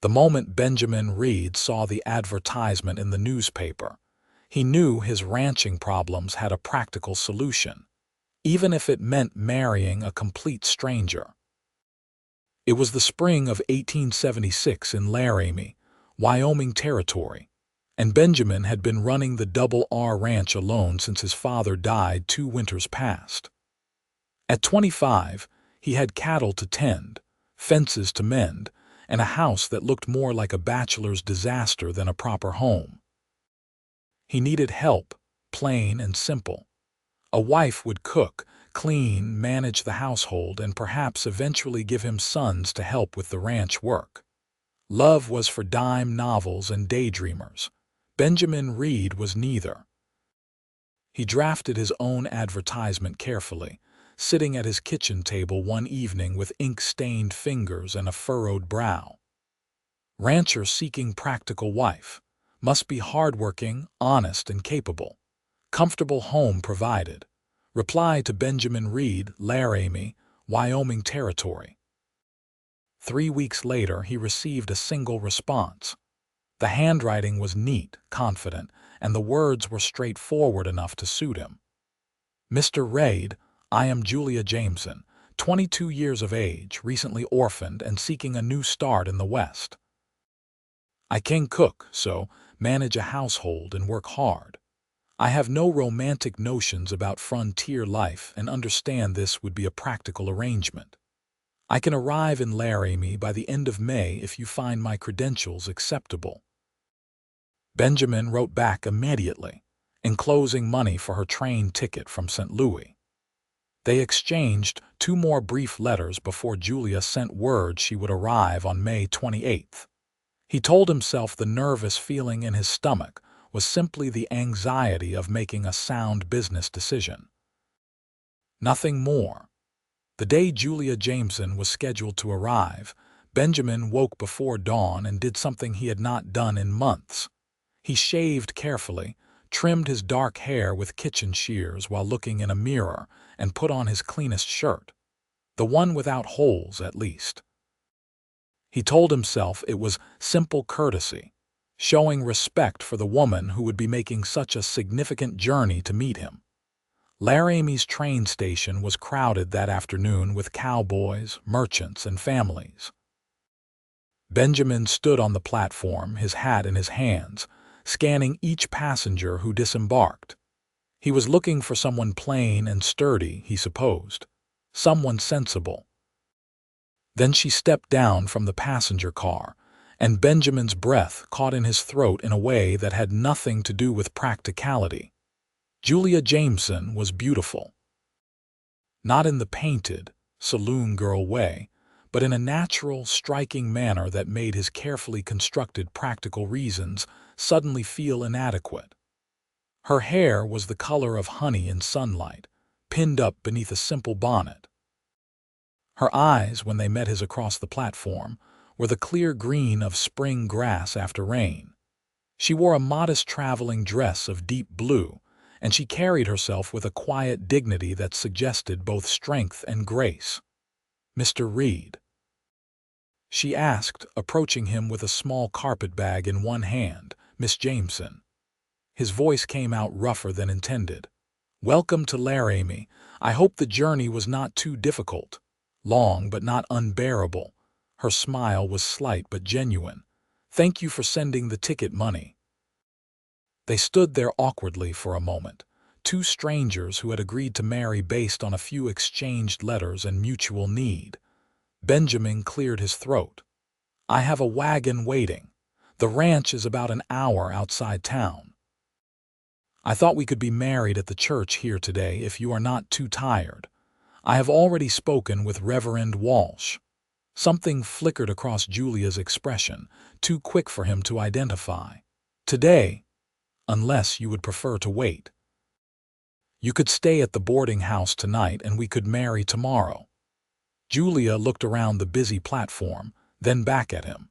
The moment Benjamin Reed saw the advertisement in the newspaper, he knew his ranching problems had a practical solution, even if it meant marrying a complete stranger. It was the spring of 1876 in Laramie, Wyoming Territory, and Benjamin had been running the Double R Ranch alone since his father died 2 winters past. At 25, he had cattle to tend, fences to mend, and a house that looked more like a bachelor's disaster than a proper home. He needed help, plain and simple. A wife would cook, clean, manage the household, and perhaps eventually give him sons to help with the ranch work. Love was for dime novels and daydreamers. Benjamin Reed was neither. He drafted his own advertisement carefully, sitting at his kitchen table one evening with ink-stained fingers and a furrowed brow. Rancher seeking practical wife. Must be hardworking, honest, and capable. Comfortable home provided. Reply to Benjamin Reed, Laramie, Wyoming Territory. 3 weeks later, he received a single response. The handwriting was neat, confident, and the words were straightforward enough to suit him. Mr. Reed, I am Julia Jameson, 22 years of age, recently orphaned and seeking a new start in the West. I can cook, so manage a household and work hard. I have no romantic notions about frontier life and understand this would be a practical arrangement. I can arrive in Laramie by the end of May if you find my credentials acceptable. Benjamin wrote back immediately, enclosing money for her train ticket from St. Louis. They exchanged 2 more brief letters before Julia sent word she would arrive on May 28th. He told himself the nervous feeling in his stomach was simply the anxiety of making a sound business decision. Nothing more. The day Julia Jameson was scheduled to arrive, Benjamin woke before dawn and did something he had not done in months. He shaved carefully, trimmed his dark hair with kitchen shears while looking in a mirror, and put on his cleanest shirt. The one without holes, at least. He told himself it was simple courtesy, showing respect for the woman who would be making such a significant journey to meet him. Laramie's train station was crowded that afternoon with cowboys, merchants, and families. Benjamin stood on the platform, his hat in his hands, scanning each passenger who disembarked. He was looking for someone plain and sturdy, he supposed. Someone sensible. Then she stepped down from the passenger car, and Benjamin's breath caught in his throat in a way that had nothing to do with practicality. Julia Jameson was beautiful. Not in the painted, saloon girl way, but in a natural, striking manner that made his carefully constructed practical reasons suddenly feel inadequate. Her hair was the color of honey in sunlight, pinned up beneath a simple bonnet. Her eyes, when they met his across the platform, were the clear green of spring grass after rain. She wore a modest traveling dress of deep blue, and she carried herself with a quiet dignity that suggested both strength and grace. "Mr. Reed?" she asked, approaching him with a small carpetbag in one hand. "Miss Jameson." His voice came out rougher than intended. "Welcome to Laramie. I hope the journey was not too difficult. Long but not unbearable." Her smile was slight but genuine. "Thank you for sending the ticket money." They stood there awkwardly for a moment, 2 strangers who had agreed to marry based on a few exchanged letters and mutual need. Benjamin cleared his throat. "I have a wagon waiting. The ranch is about an hour outside town. I thought we could be married at the church here today if you are not too tired. I have already spoken with Reverend Walsh." Something flickered across Julia's expression, too quick for him to identify. "Today, unless you would prefer to wait. You could stay at the boarding house tonight and we could marry tomorrow." Julia looked around the busy platform, then back at him.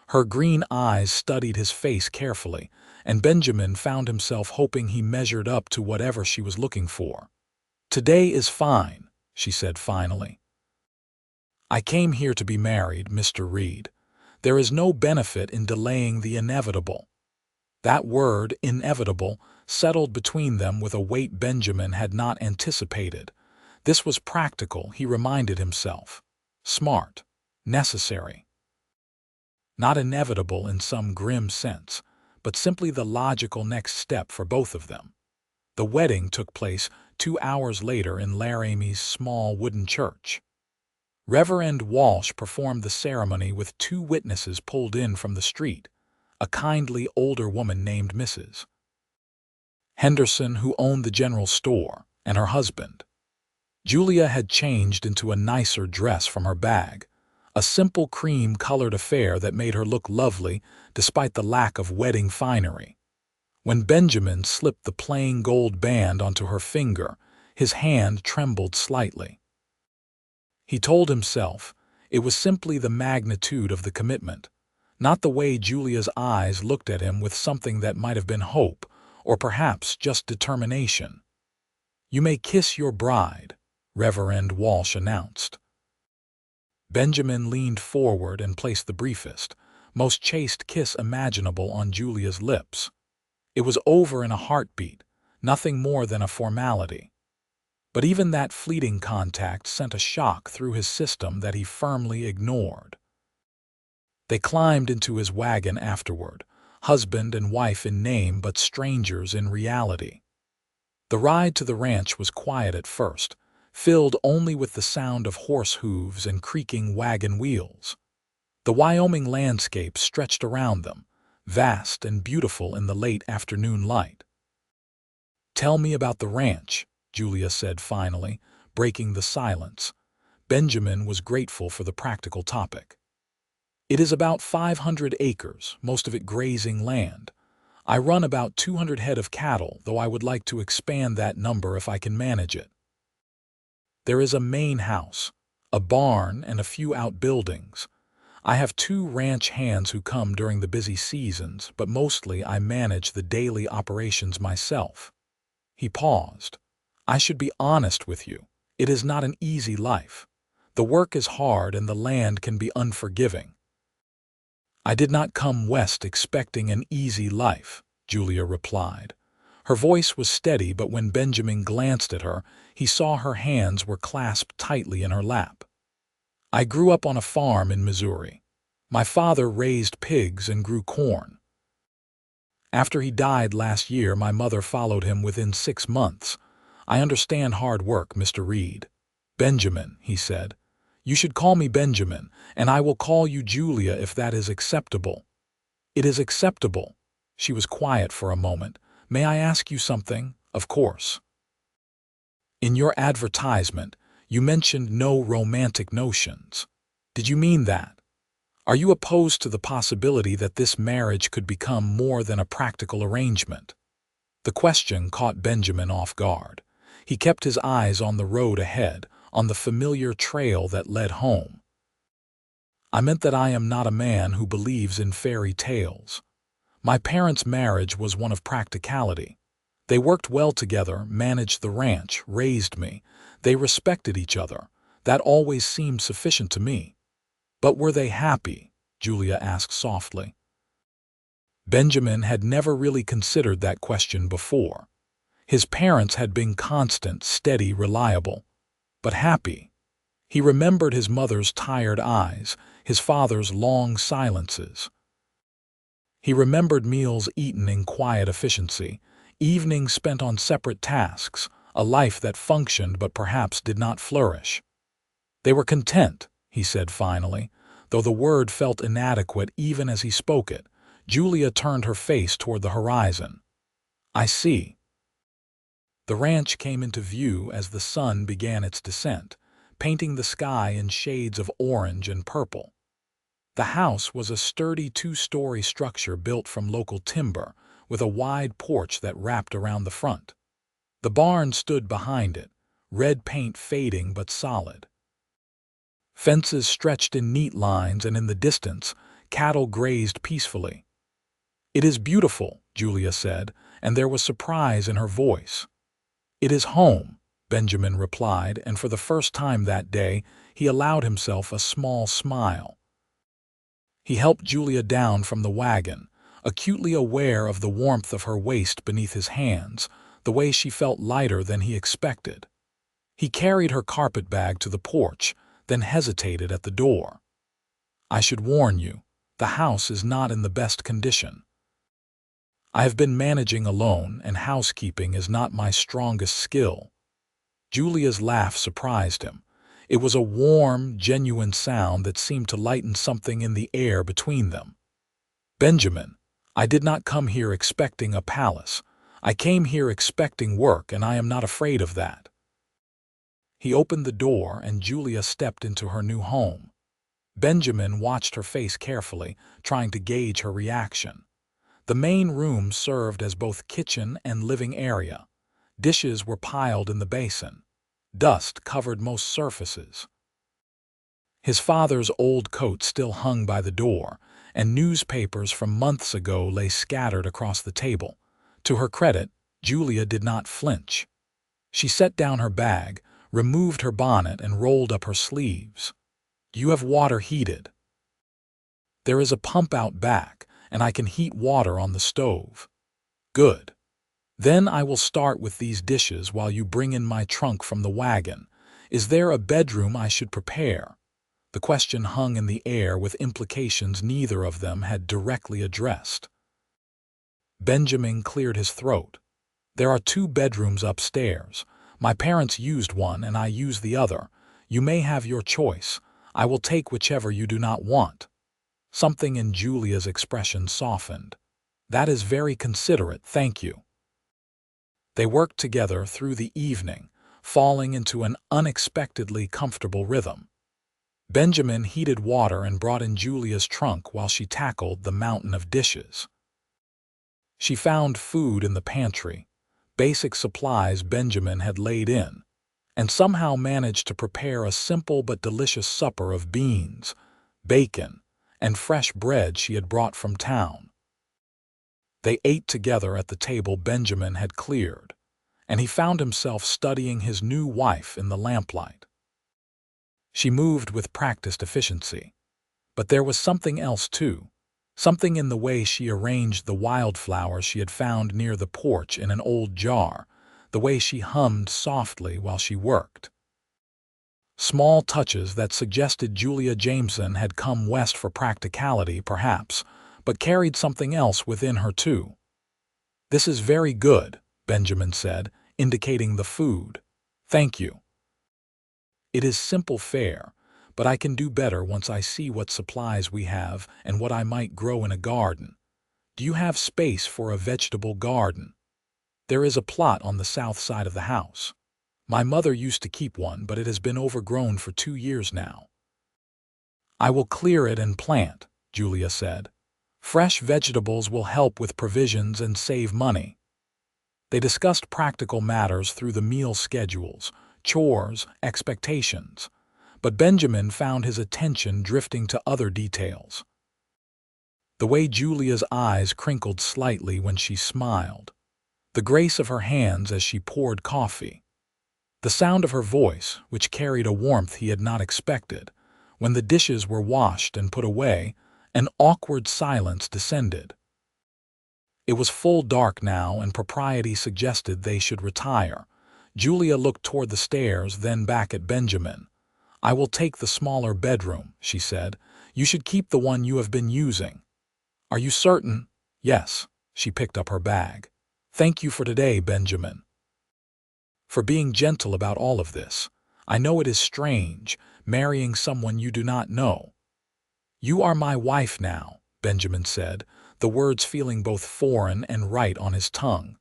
Her green eyes studied his face carefully, and Benjamin found himself hoping he measured up to whatever she was looking for. "Today is fine," she said finally. "I came here to be married, Mr. Reed. There is no benefit in delaying the inevitable. That word, inevitable, settled between them with a weight Benjamin had not anticipated. This was practical, he reminded himself. Smart. Necessary. Not inevitable in some grim sense, but simply the logical next step for both of them. The wedding took place 2 hours later in Laramie's small wooden church. Reverend Walsh performed the ceremony with 2 witnesses pulled in from the street, a kindly older woman named Mrs. Henderson, who owned the general store, and her husband. Julia had changed into a nicer dress from her bag, a simple cream-colored affair that made her look lovely despite the lack of wedding finery. When Benjamin slipped the plain gold band onto her finger, his hand trembled slightly. He told himself it was simply the magnitude of the commitment, not the way Julia's eyes looked at him with something that might have been hope, or perhaps just determination. "You may kiss your bride," Reverend Walsh announced. Benjamin leaned forward and placed the briefest, most chaste kiss imaginable on Julia's lips. It was over in a heartbeat, nothing more than a formality. But even that fleeting contact sent a shock through his system that he firmly ignored. They climbed into his wagon afterward, husband and wife in name but strangers in reality. The ride to the ranch was quiet at first, filled only with the sound of horse hooves and creaking wagon wheels. The Wyoming landscape stretched around them, vast and beautiful in the late afternoon light. "Tell me about the ranch," Julia said finally, breaking the silence. Benjamin was grateful for the practical topic. "It is about 500 acres, most of it grazing land. I run about 200 head of cattle, though I would like to expand that number if I can manage it. There is a main house, a barn, and a few outbuildings. I have 2 ranch hands who come during the busy seasons, but mostly I manage the daily operations myself." He paused. "I should be honest with you. It is not an easy life. The work is hard and the land can be unforgiving." "I did not come west expecting an easy life," Julia replied. Her voice was steady, but when Benjamin glanced at her, he saw her hands were clasped tightly in her lap. "I grew up on a farm in Missouri. My father raised pigs and grew corn. After he died last year, my mother followed him within 6 months. I understand hard work, Mr. Reed." "Benjamin," he said. "You should call me Benjamin, and I will call you Julia if that is acceptable." "It is acceptable." She was quiet for a moment. "May I ask you something?" "Of course." "In your advertisement, you mentioned no romantic notions. Did you mean that? Are you opposed to the possibility that this marriage could become more than a practical arrangement?" The question caught Benjamin off guard. He kept his eyes on the road ahead, on the familiar trail that led home. "I meant that I am not a man who believes in fairy tales. My parents' marriage was one of practicality. They worked well together, managed the ranch, raised me. They respected each other. That always seemed sufficient to me." "But were they happy?" Julia asked softly. Benjamin had never really considered that question before. His parents had been constant, steady, reliable. But happy? He remembered his mother's tired eyes, his father's long silences. He remembered meals eaten in quiet efficiency, evenings spent on separate tasks, a life that functioned but perhaps did not flourish. "They were content," he said finally, though the word felt inadequate even as he spoke it. Julia turned her face toward the horizon. "I see." The ranch came into view as the sun began its descent, painting the sky in shades of orange and purple. The house was a sturdy 2-story structure built from local timber, with a wide porch that wrapped around the front. The barn stood behind it, red paint fading but solid. Fences stretched in neat lines, and in the distance, cattle grazed peacefully. "It is beautiful," Julia said, and there was surprise in her voice. "It is home," Benjamin replied, and for the first time that day, he allowed himself a small smile. He helped Julia down from the wagon, acutely aware of the warmth of her waist beneath his hands, the way she felt lighter than he expected. He carried her carpet bag to the porch, then hesitated at the door. "I should warn you, the house is not in the best condition. I have been managing alone, and housekeeping is not my strongest skill." Julia's laugh surprised him. It was a warm, genuine sound that seemed to lighten something in the air between them. "Benjamin, I did not come here expecting a palace. I came here expecting work, and I am not afraid of that." He opened the door, and Julia stepped into her new home. Benjamin watched her face carefully, trying to gauge her reaction. The main room served as both kitchen and living area. Dishes were piled in the basin. Dust covered most surfaces. His father's old coat still hung by the door, and newspapers from months ago lay scattered across the table. To her credit, Julia did not flinch. She set down her bag, removed her bonnet, and rolled up her sleeves. "You have water heated. There is a pump out back, and I can heat water on the stove." "Good. Then I will start with these dishes while you bring in my trunk from the wagon. Is there a bedroom I should prepare?" The question hung in the air with implications neither of them had directly addressed. Benjamin cleared his throat. "There are 2 bedrooms upstairs. My parents used one and I use the other. You may have your choice. I will take whichever you do not want." Something in Julia's expression softened. "That is very considerate, thank you." They worked together through the evening, falling into an unexpectedly comfortable rhythm. Benjamin heated water and brought in Julia's trunk while she tackled the mountain of dishes. She found food in the pantry, basic supplies Benjamin had laid in, and somehow managed to prepare a simple but delicious supper of beans, bacon, and fresh bread she had brought from town. They ate together at the table Benjamin had cleared, and he found himself studying his new wife in the lamplight. She moved with practiced efficiency, but there was something else too, something in the way she arranged the wildflowers she had found near the porch in an old jar, the way she hummed softly while she worked. Small touches that suggested Julia Jameson had come west for practicality, perhaps, but carried something else within her too. "This is very good," Benjamin said, indicating the food. "Thank you. It is simple fare, but I can do better once I see what supplies we have and what I might grow in a garden. Do you have space for a vegetable garden?" "There is a plot on the south side of the house. My mother used to keep one, but it has been overgrown for 2 years now." "I will clear it and plant," Julia said. "Fresh vegetables will help with provisions and save money." They discussed practical matters through the meal schedules, chores, expectations, but Benjamin found his attention drifting to other details. The way Julia's eyes crinkled slightly when she smiled, the grace of her hands as she poured coffee, the sound of her voice, which carried a warmth he had not expected. When the dishes were washed and put away, an awkward silence descended. It was full dark now, and propriety suggested they should retire. Julia looked toward the stairs, then back at Benjamin. "I will take the smaller bedroom," she said. "You should keep the one you have been using." "Are you certain?" "Yes." She picked up her bag. "Thank you for today, Benjamin. For being gentle about all of this. I know it is strange, marrying someone you do not know." "You are my wife now," Benjamin said, the words feeling both foreign and right on his tongue.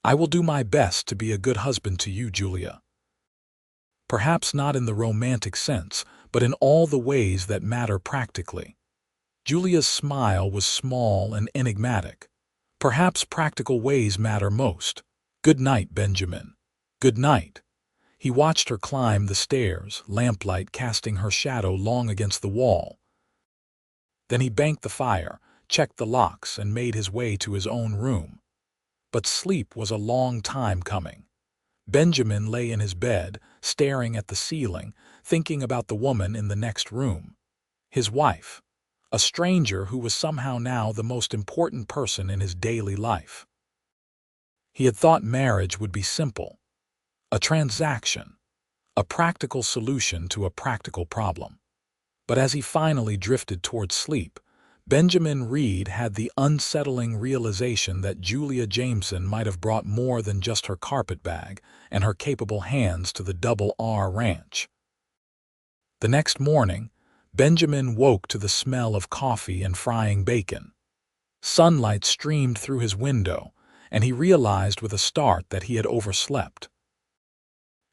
"I will do my best to be a good husband to you, Julia." Perhaps not in the romantic sense, but in all the ways that matter practically. Julia's smile was small and enigmatic. Perhaps practical ways matter most. "Good night, Benjamin." "Good night." He watched her climb the stairs, lamplight casting her shadow long against the wall. Then he banked the fire, checked the locks, and made his way to his own room. But sleep was a long time coming. Benjamin lay in his bed, staring at the ceiling, thinking about the woman in the next room. His wife. a stranger who was somehow now the most important person in his daily life. He had thought marriage would be simple, a transaction, a practical solution to a practical problem. But as he finally drifted towards sleep, Benjamin Reed had the unsettling realization that Julia Jameson might have brought more than just her carpetbag and her capable hands to the Double R Ranch. The next morning, Benjamin woke to the smell of coffee and frying bacon. Sunlight streamed through his window, and he realized with a start that he had overslept.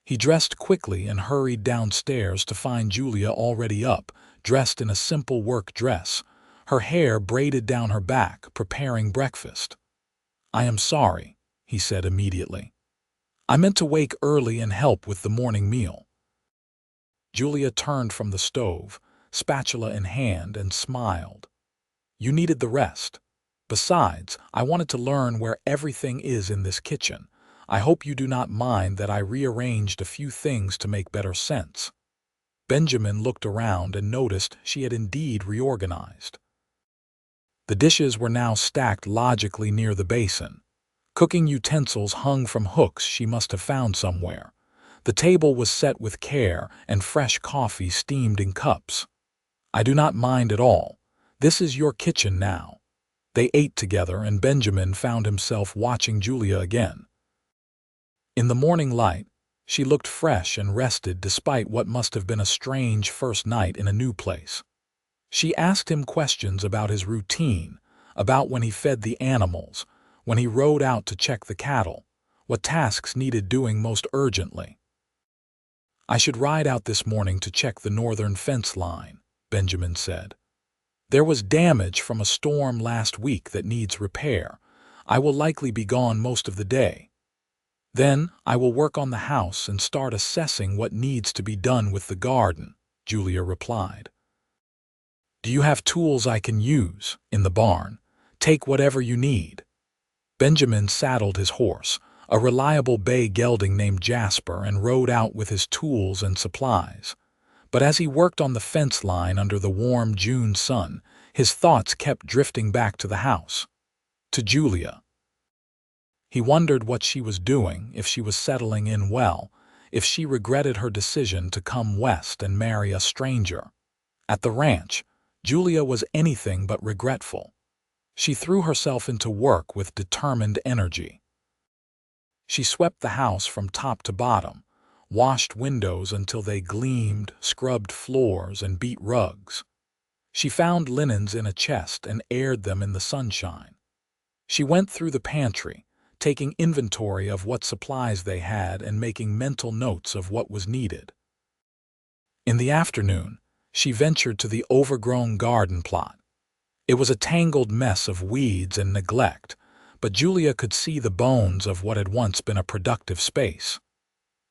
He dressed quickly and hurried downstairs to find Julia already up, dressed in a simple work dress, her hair braided down her back, preparing breakfast. "I am sorry," he said immediately. "I meant to wake early and help with the morning meal." Julia turned from the stove, spatula in hand, and smiled. "You needed the rest. Besides, I wanted to learn where everything is in this kitchen. I hope you do not mind that I rearranged a few things to make better sense." Benjamin looked around and noticed she had indeed reorganized. The dishes were now stacked logically near the basin. Cooking utensils hung from hooks she must have found somewhere. The table was set with care, and fresh coffee steamed in cups. "I do not mind at all. This is your kitchen now." They ate together, and Benjamin found himself watching Julia again. In the morning light, she looked fresh and rested despite what must have been a strange first night in a new place. She asked him questions about his routine, about when he fed the animals, when he rode out to check the cattle, what tasks needed doing most urgently. "I should ride out this morning to check the northern fence line," Benjamin said. "There was damage from a storm last week that needs repair. I will likely be gone most of the day. Then I will work on the house and start assessing what needs to be done with the garden," Julia replied. "Do you have tools I can use in the barn? Take whatever you need." Benjamin saddled his horse, a reliable bay gelding named Jasper, and rode out with his tools and supplies. But as he worked on the fence line under the warm June sun, his thoughts kept drifting back to the house, to Julia. He wondered what she was doing, if she was settling in well, if she regretted her decision to come west and marry a stranger. At the ranch, Julia was anything but regretful. She threw herself into work with determined energy. She swept the house from top to bottom, washed windows until they gleamed, scrubbed floors, and beat rugs. She found linens in a chest and aired them in the sunshine. She went through the pantry, taking inventory of what supplies they had and making mental notes of what was needed. In the afternoon, she ventured to the overgrown garden plot. It was a tangled mess of weeds and neglect, but Julia could see the bones of what had once been a productive space.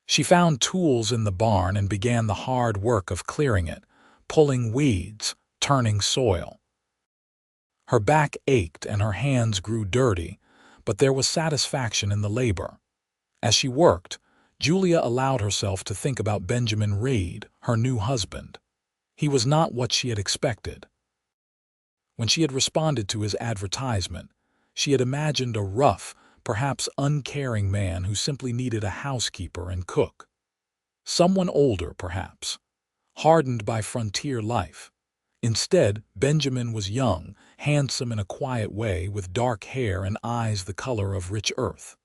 She found tools in the barn and began the hard work of clearing it, pulling weeds, turning soil. Her back ached and her hands grew dirty, but there was satisfaction in the labor. As she worked, Julia allowed herself to think about Benjamin Reed, her new husband. He was not what she had expected. When she had responded to his advertisement, she had imagined a rough, perhaps uncaring man who simply needed a housekeeper and cook. Someone older, perhaps, hardened by frontier life. Instead, Benjamin was young, handsome in a quiet way, with dark hair and eyes the color of rich earth.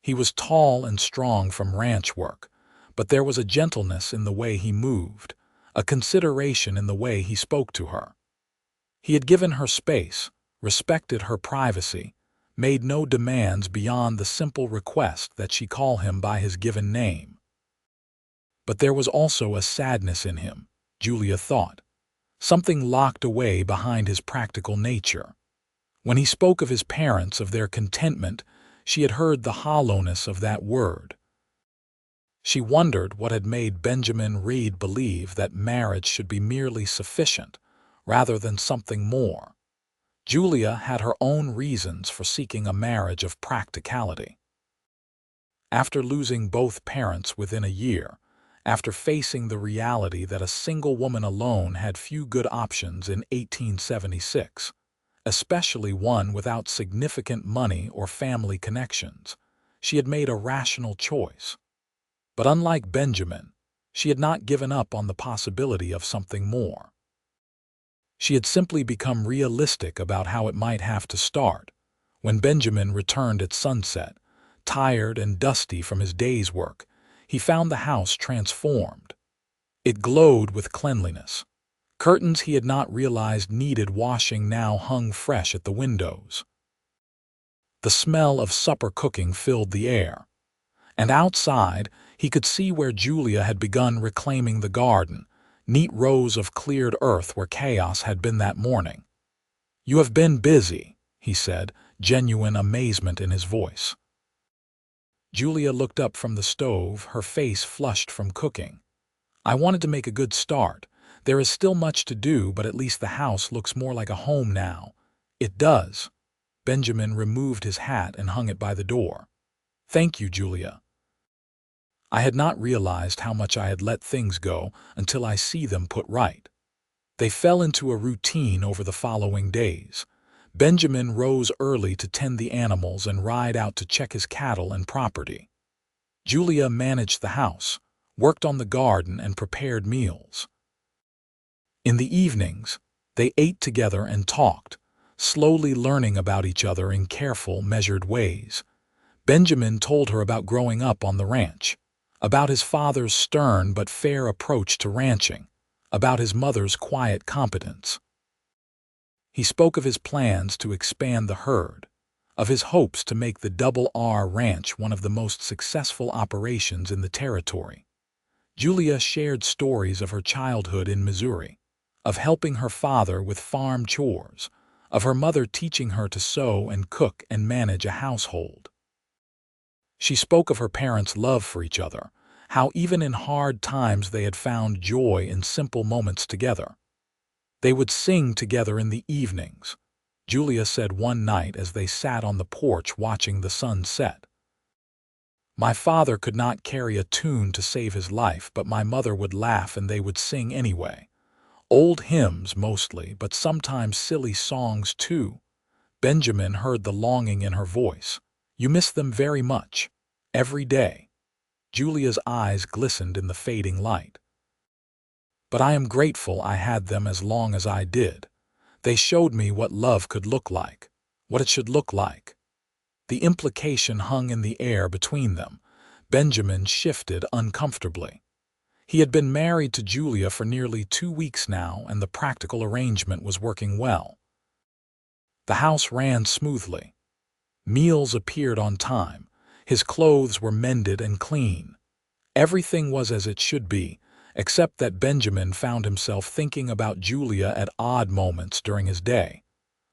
He was tall and strong from ranch work, but there was a gentleness in the way he moved, a consideration in the way he spoke to her. He had given her space, respected her privacy, made no demands beyond the simple request that she call him by his given name. But there was also a sadness in him, Julia thought, something locked away behind his practical nature. When he spoke of his parents, of their contentment, she had heard the hollowness of that word. She wondered what had made Benjamin Reed believe that marriage should be merely sufficient, rather than something more. Julia had her own reasons for seeking a marriage of practicality. After losing both parents within a year, after facing the reality that a single woman alone had few good options in 1876, especially one without significant money or family connections. She had made a rational choice. But unlike Benjamin, she had not given up on the possibility of something more. She had simply become realistic about how it might have to start. When Benjamin returned at sunset, tired and dusty from his day's work, he found the house transformed. It glowed with cleanliness. Curtains he had not realized needed washing now hung fresh at the windows. The smell of supper cooking filled the air. And outside, he could see where Julia had begun reclaiming the garden, neat rows of cleared earth where chaos had been that morning. "You have been busy," he said, genuine amazement in his voice. Julia looked up from the stove, her face flushed from cooking. "I wanted to make a good start. There is still much to do, but at least the house looks more like a home now." "It does." Benjamin removed his hat and hung it by the door. "Thank you, Julia. I had not realized how much I had let things go until I see them put right." They fell into a routine over the following days. Benjamin rose early to tend the animals and ride out to check his cattle and property. Julia managed the house, worked on the garden, and prepared meals. In the evenings, they ate together and talked, slowly learning about each other in careful, measured ways. Benjamin told her about growing up on the ranch, about his father's stern but fair approach to ranching, about his mother's quiet competence. He spoke of his plans to expand the herd, of his hopes to make the Double R Ranch one of the most successful operations in the territory. Julia shared stories of her childhood in Missouri, of helping her father with farm chores, of her mother teaching her to sew and cook and manage a household. She spoke of her parents' love for each other, how even in hard times they had found joy in simple moments together. They would sing together in the evenings, Julia said one night as they sat on the porch watching the sun set. "My father could not carry a tune to save his life, but my mother would laugh and they would sing anyway. Old hymns mostly, but sometimes silly songs too." Benjamin heard the longing in her voice. "You miss them very much. Every day." Julia's eyes glistened in the fading light. "But I am grateful I had them as long as I did. They showed me what love could look like, what it should look like." The implication hung in the air between them. Benjamin shifted uncomfortably. He had been married to Julia for nearly 2 weeks now, and the practical arrangement was working well. The house ran smoothly. Meals appeared on time. His clothes were mended and clean. Everything was as it should be, except that Benjamin found himself thinking about Julia at odd moments during his day.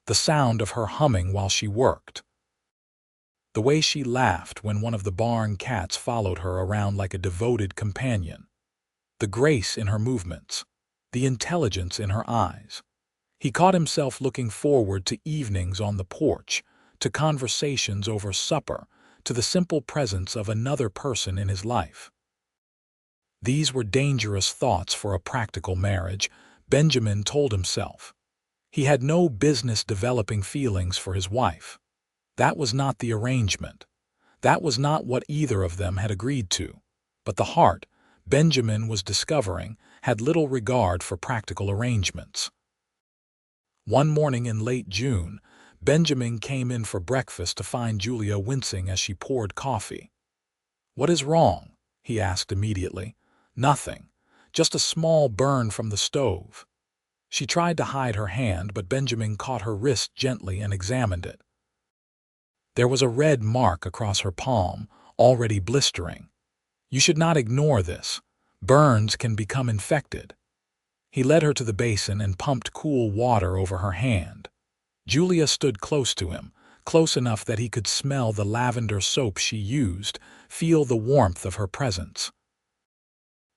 The sound of her humming while she worked. The way she laughed when one of the barn cats followed her around like a devoted companion. The grace in her movements. The intelligence in her eyes. He caught himself looking forward to evenings on the porch, to conversations over supper, to the simple presence of another person in his life. These were dangerous thoughts for a practical marriage, Benjamin told himself. He had no business developing feelings for his wife. That was not the arrangement. That was not what either of them had agreed to. But the heart, Benjamin was discovering, had little regard for practical arrangements. One morning in late June, Benjamin came in for breakfast to find Julia wincing as she poured coffee. "What is wrong?" he asked immediately. "Nothing. Just a small burn from the stove." She tried to hide her hand, but Benjamin caught her wrist gently and examined it. There was a red mark across her palm, already blistering. "You should not ignore this. Burns can become infected." He led her to the basin and pumped cool water over her hand. Julia stood close to him, close enough that he could smell the lavender soap she used, feel the warmth of her presence.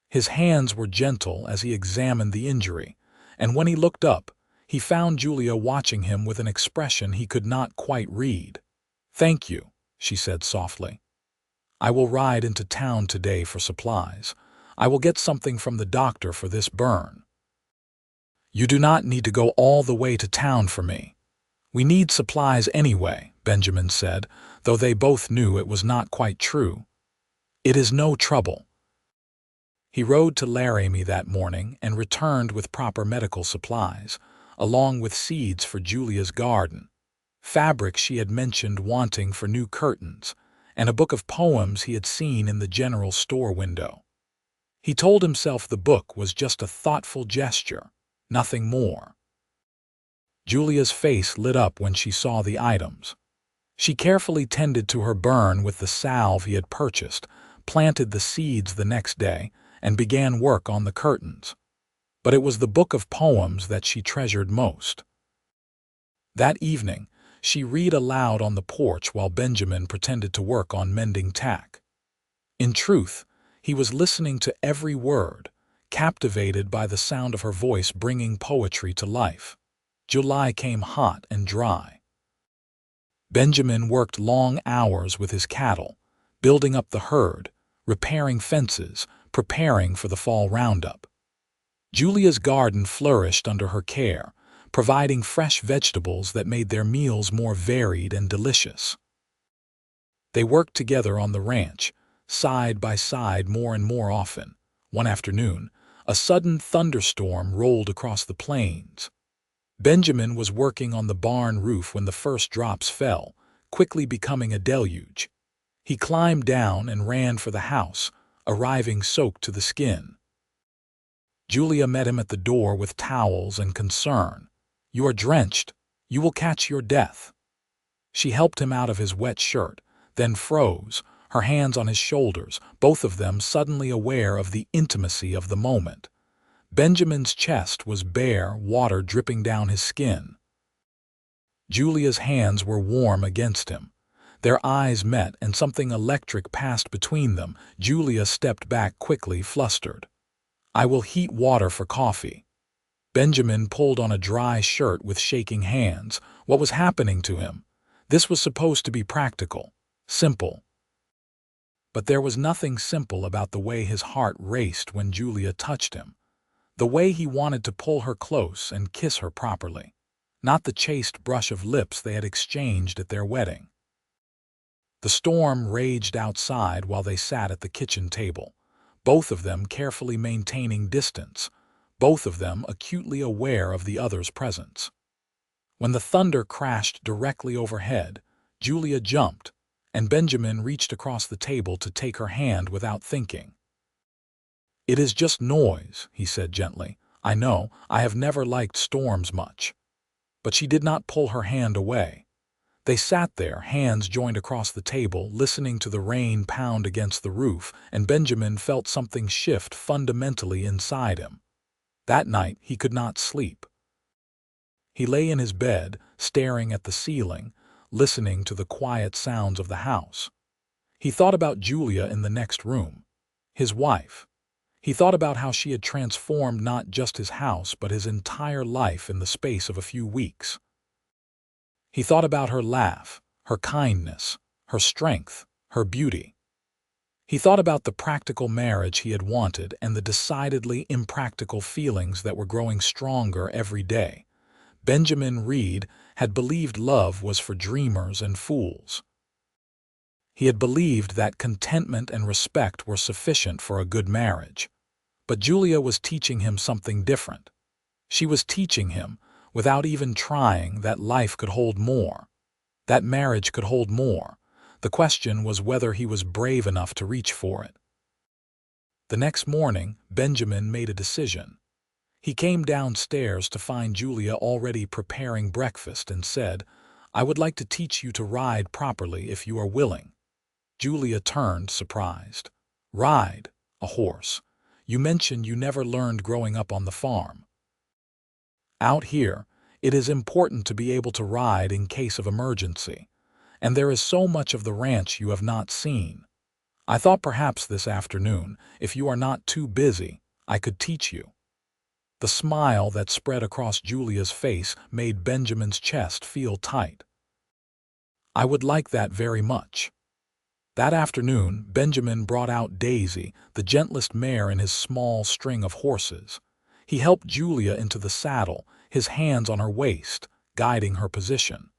His hands were gentle as he examined the injury, and when he looked up, he found Julia watching him with an expression he could not quite read. "Thank you," she said softly. "I will ride into town today for supplies. I will get something from the doctor for this burn. You do not need to go all the way to town for me. We need supplies anyway, Benjamin said, though they both knew it was not quite true. It is no trouble. He rode to Laramie that morning and returned with proper medical supplies, along with seeds for Julia's garden, fabric she had mentioned wanting for new curtains, and a book of poems he had seen in the general store window. He told himself the book was just a thoughtful gesture, nothing more. Julia's face lit up when she saw the items. She carefully tended to her burn with the salve he had purchased, planted the seeds the next day, and began work on the curtains. But it was the book of poems that she treasured most. That evening, she read aloud on the porch while Benjamin pretended to work on mending tack. In truth, he was listening to every word, captivated by the sound of her voice bringing poetry to life. July came hot and dry. Benjamin worked long hours with his cattle, building up the herd, repairing fences, preparing for the fall roundup. Julia's garden flourished under her care, providing fresh vegetables that made their meals more varied and delicious. They worked together on the ranch, side by side more and more often. One afternoon, a sudden thunderstorm rolled across the plains. Benjamin was working on the barn roof when the first drops fell, quickly becoming a deluge. He climbed down and ran for the house, arriving soaked to the skin. Julia met him at the door with towels and concern. "You are drenched. You will catch your death." She helped him out of his wet shirt, then froze, her hands on his shoulders, both of them suddenly aware of the intimacy of the moment. Benjamin's chest was bare, water dripping down his skin. Julia's hands were warm against him. Their eyes met and something electric passed between them. Julia stepped back quickly, flustered. "I will heat water for coffee." Benjamin pulled on a dry shirt with shaking hands. What was happening to him? This was supposed to be practical, simple. But there was nothing simple about the way his heart raced when Julia touched him. The way he wanted to pull her close and kiss her properly, not the chaste brush of lips they had exchanged at their wedding. The storm raged outside while they sat at the kitchen table, both of them carefully maintaining distance, both of them acutely aware of the other's presence. When the thunder crashed directly overhead, Julia jumped, and Benjamin reached across the table to take her hand without thinking. "It is just noise," he said gently. "I know, I have never liked storms much." But she did not pull her hand away. They sat there, hands joined across the table, listening to the rain pound against the roof, and Benjamin felt something shift fundamentally inside him. That night he could not sleep. He lay in his bed, staring at the ceiling, listening to the quiet sounds of the house. He thought about Julia in the next room, his wife. He thought about how she had transformed not just his house but his entire life in the space of a few weeks. He thought about her laugh, her kindness, her strength, her beauty. He thought about the practical marriage he had wanted and the decidedly impractical feelings that were growing stronger every day. Benjamin Reed had believed love was for dreamers and fools. He had believed that contentment and respect were sufficient for a good marriage. But Julia was teaching him something different. She was teaching him, without even trying, that life could hold more, that marriage could hold more. The question was whether he was brave enough to reach for it. The next morning, Benjamin made a decision. He came downstairs to find Julia already preparing breakfast and said, "I would like to teach you to ride properly if you are willing." Julia turned, surprised. "Ride? A horse? You mentioned you never learned growing up on the farm." "Out here, it is important to be able to ride in case of emergency, and there is so much of the ranch you have not seen. I thought perhaps this afternoon, if you are not too busy, I could teach you." The smile that spread across Julia's face made Benjamin's chest feel tight. "I would like that very much." That afternoon, Benjamin brought out Daisy, the gentlest mare in his small string of horses. He helped Julia into the saddle, his hands on her waist, guiding her position.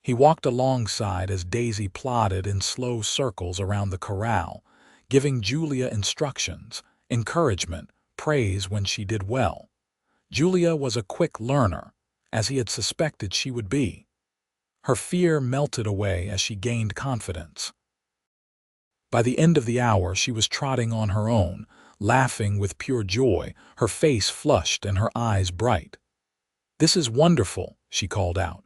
He walked alongside as Daisy plodded in slow circles around the corral, giving Julia instructions, encouragement, praise when she did well. Julia was a quick learner, as he had suspected she would be. Her fear melted away as she gained confidence. By the end of the hour, she was trotting on her own, laughing with pure joy, her face flushed and her eyes bright. "This is wonderful," she called out.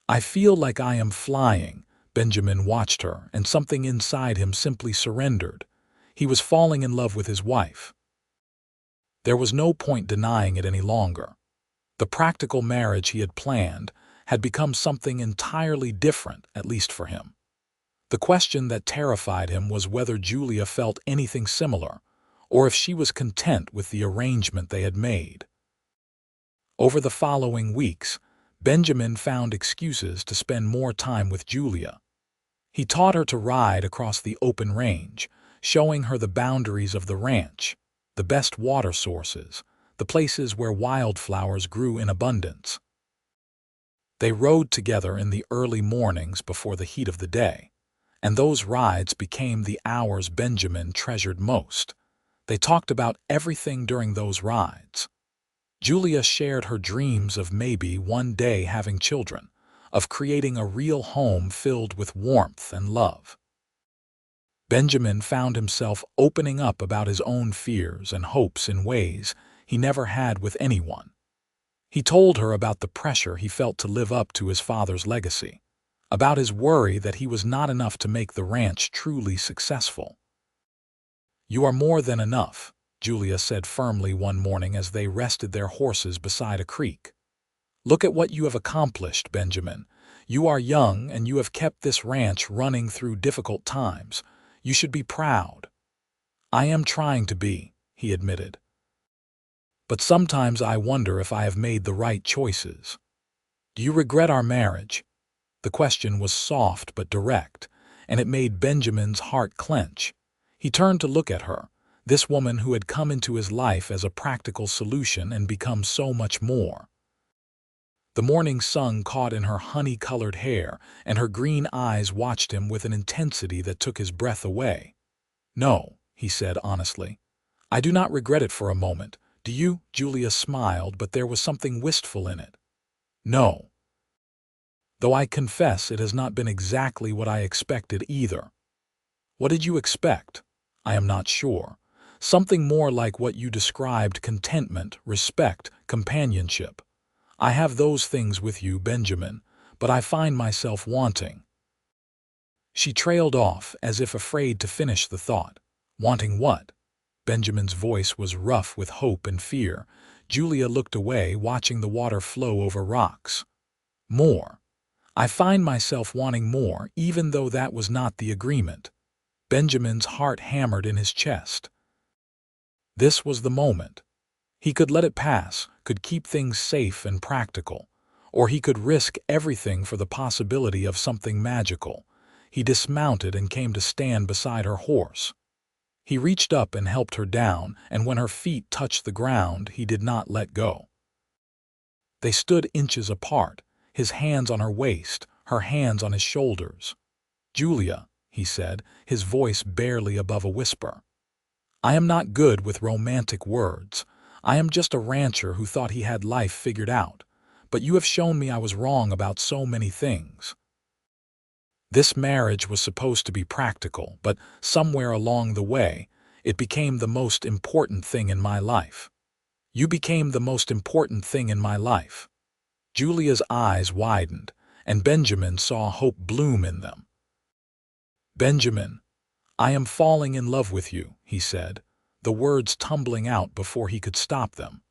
"I feel like I am flying." Benjamin watched her, and something inside him simply surrendered. He was falling in love with his wife. There was no point denying it any longer. The practical marriage he had planned had become something entirely different, at least for him. The question that terrified him was whether Julia felt anything similar, or if she was content with the arrangement they had made. Over the following weeks, Benjamin found excuses to spend more time with Julia. He taught her to ride across the open range, showing her the boundaries of the ranch, the best water sources, the places where wildflowers grew in abundance. They rode together in the early mornings before the heat of the day, and those rides became the hours Benjamin treasured most. They talked about everything during those rides. Julia shared her dreams of maybe one day having children, of creating a real home filled with warmth and love. Benjamin found himself opening up about his own fears and hopes in ways he never had with anyone. He told her about the pressure he felt to live up to his father's legacy, about his worry that he was not enough to make the ranch truly successful. "You are more than enough," Julia said firmly one morning as they rested their horses beside a creek. "Look at what you have accomplished, Benjamin. You are young and you have kept this ranch running through difficult times. You should be proud." "I am trying to be," he admitted. "But sometimes I wonder if I have made the right choices." "Do you regret our marriage?" The question was soft but direct, and it made Benjamin's heart clench. He turned to look at her, this woman who had come into his life as a practical solution and become so much more. The morning sun caught in her honey-colored hair, and her green eyes watched him with an intensity that took his breath away. "No," he said honestly. "I do not regret it for a moment. Do you?" Julia smiled, but there was something wistful in it. "No. Though I confess it has not been exactly what I expected either." "What did you expect?" "I am not sure. Something more like what you described: contentment, respect, companionship. I have those things with you, Benjamin, but I find myself wanting." She trailed off, as if afraid to finish the thought. "Wanting what?" Benjamin's voice was rough with hope and fear. Julia looked away, watching the water flow over rocks. "More. I find myself wanting more, even though that was not the agreement." Benjamin's heart hammered in his chest. This was the moment. He could let it pass, could keep things safe and practical, or he could risk everything for the possibility of something magical. He dismounted and came to stand beside her horse. He reached up and helped her down, and when her feet touched the ground, he did not let go. They stood inches apart, his hands on her waist, her hands on his shoulders. "Julia," he said, his voice barely above a whisper, "I am not good with romantic words. I am just a rancher who thought he had life figured out, but you have shown me I was wrong about so many things. This marriage was supposed to be practical, but somewhere along the way, it became the most important thing in my life. You became the most important thing in my life." Julia's eyes widened, and Benjamin saw hope bloom in them. "Benjamin, I am falling in love with you," he said, the words tumbling out before he could stop them.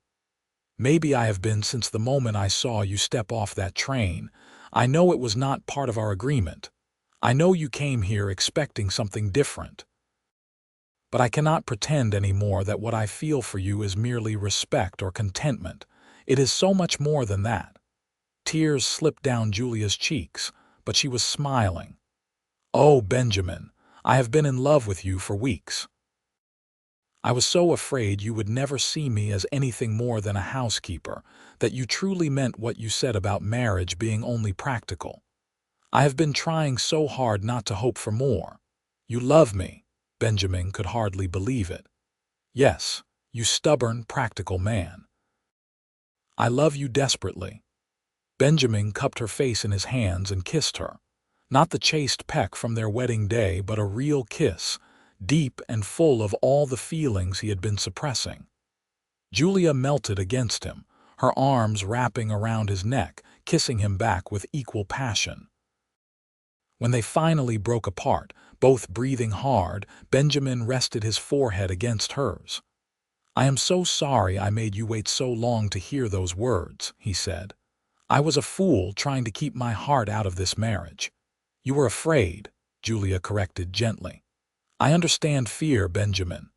"Maybe I have been since the moment I saw you step off that train. I know it was not part of our agreement. I know you came here expecting something different. But I cannot pretend anymore that what I feel for you is merely respect or contentment. It is so much more than that." Tears slipped down Julia's cheeks, but she was smiling. "Oh, Benjamin, I have been in love with you for weeks. I was so afraid you would never see me as anything more than a housekeeper, that you truly meant what you said about marriage being only practical. I have been trying so hard not to hope for more. You love me." Benjamin could hardly believe it. "Yes, you stubborn, practical man. I love you desperately." Benjamin cupped her face in his hands and kissed her. Not the chaste peck from their wedding day, but a real kiss, deep and full of all the feelings he had been suppressing. Julia melted against him, her arms wrapping around his neck, kissing him back with equal passion. When they finally broke apart, both breathing hard, Benjamin rested his forehead against hers. "I am so sorry I made you wait so long to hear those words," he said. "I was a fool trying to keep my heart out of this marriage." "You were afraid," Julia corrected gently. "I understand fear, Benjamin.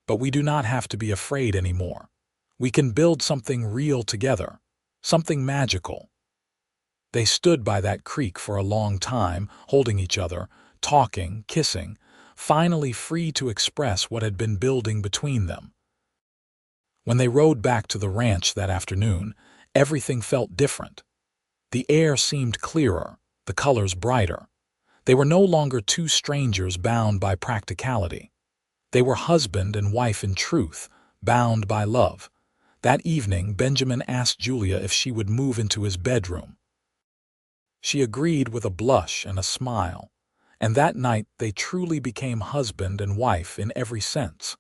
But we do not have to be afraid anymore. We can build something real together, something magical." They stood by that creek for a long time, holding each other, talking, kissing, finally free to express what had been building between them. When they rode back to the ranch that afternoon, everything felt different. The air seemed clearer, the colors brighter. They were no longer two strangers bound by practicality. They were husband and wife in truth, bound by love. That evening, Benjamin asked Julia if she would move into his bedroom. She agreed with a blush and a smile, and that night they truly became husband and wife in every sense.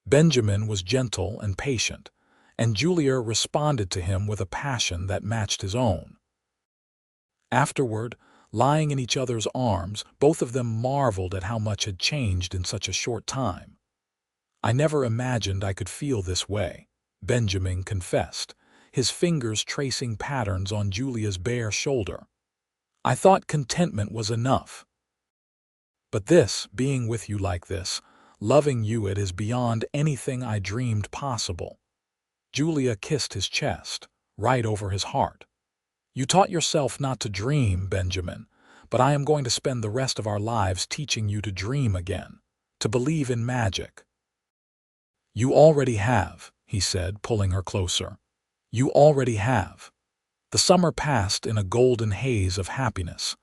Benjamin was gentle and patient, and Julia responded to him with a passion that matched his own. Afterward, lying in each other's arms, both of them marveled at how much had changed in such a short time. "I never imagined I could feel this way," Benjamin confessed, his fingers tracing patterns on Julia's bare shoulder. "I thought contentment was enough. But this, being with you like this, loving you, it is beyond anything I dreamed possible." Julia kissed his chest, right over his heart. "You taught yourself not to dream, Benjamin, but I am going to spend the rest of our lives teaching you to dream again, to believe in magic." "You already have," he said, pulling her closer. "You already have." The summer passed in a golden haze of happiness.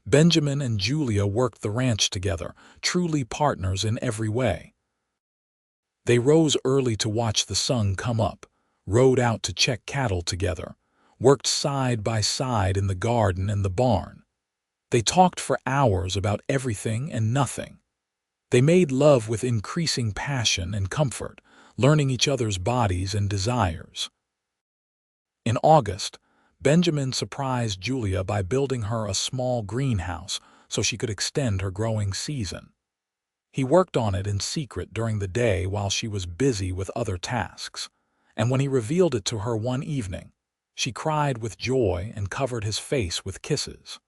Benjamin and Julia worked the ranch together, truly partners in every way. They rose early to watch the sun come up, rode out to check cattle together, worked side by side in the garden and the barn. They talked for hours about everything and nothing. They made love with increasing passion and comfort, learning each other's bodies and desires. In August, Benjamin surprised Julia by building her a small greenhouse so she could extend her growing season. He worked on it in secret during the day while she was busy with other tasks, and when he revealed it to her one evening, she cried with joy and covered his face with kisses.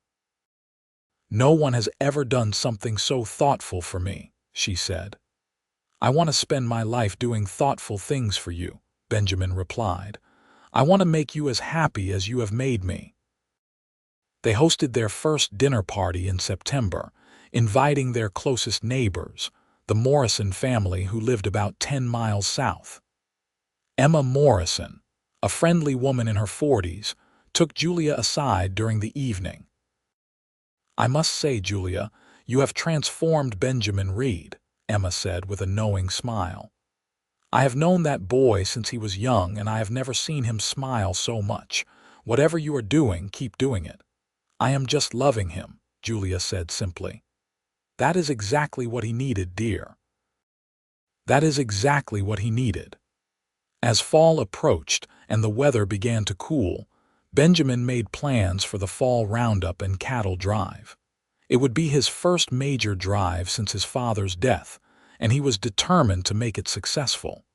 "No one has ever done something so thoughtful for me," she said. "I want to spend my life doing thoughtful things for you," Benjamin replied. "I want to make you as happy as you have made me." They hosted their first dinner party in September, inviting their closest neighbors, the Morrison family who lived about 10 miles south. Emma Morrison, a friendly woman in her 40s, took Julia aside during the evening. "I must say, Julia, you have transformed Benjamin Reed," Emma said with a knowing smile. "I have known that boy since he was young, and I have never seen him smile so much. Whatever you are doing, keep doing it." "I am just loving him," Julia said simply. "That is exactly what he needed, dear. That is exactly what he needed." As fall approached and the weather began to cool, Benjamin made plans for the fall roundup and cattle drive. It would be his first major drive since his father's death, and he was determined to make it successful.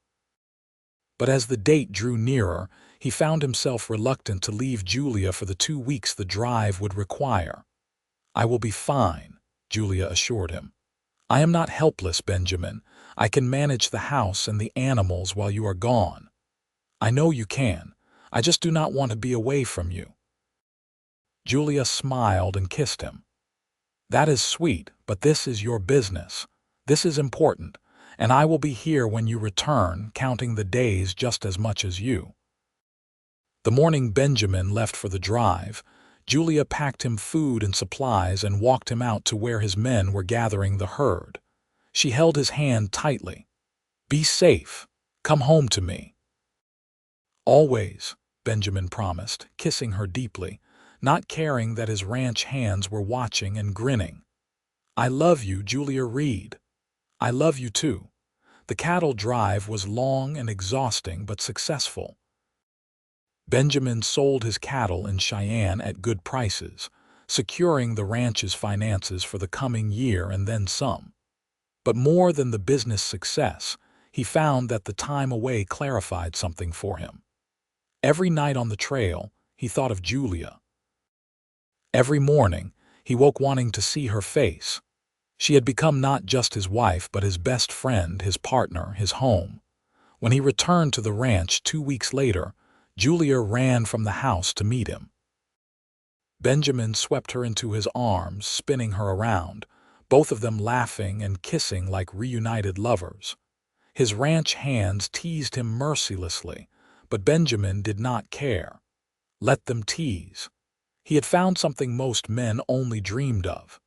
But as the date drew nearer, he found himself reluctant to leave Julia for the 2 weeks the drive would require. "I will be fine," Julia assured him. "I am not helpless, Benjamin. I can manage the house and the animals while you are gone." "I know you can. I just do not want to be away from you." Julia smiled and kissed him. That is sweet, but this is your business. This is important, and I will be here when you return, counting the days just as much as you." The morning Benjamin left for the drive, Julia packed him food and supplies and walked him out to where his men were gathering the herd. She held his hand tightly. "Be safe. Come home to me." "Always," Benjamin promised, kissing her deeply, not caring that his ranch hands were watching and grinning. "I love you, Julia Reed." "I love you too." The cattle drive was long and exhausting but successful. Benjamin sold his cattle in Cheyenne at good prices, securing the ranch's finances for the coming year and then some. But more than the business success, he found that the time away clarified something for him. Every night on the trail, he thought of Julia. Every morning, he woke wanting to see her face. She had become not just his wife, but his best friend, his partner, his home. When he returned to the ranch 2 weeks later, Julia ran from the house to meet him. Benjamin swept her into his arms, spinning her around, both of them laughing and kissing like reunited lovers. His ranch hands teased him mercilessly, but Benjamin did not care. Let them tease. He had found something most men only dreamed of.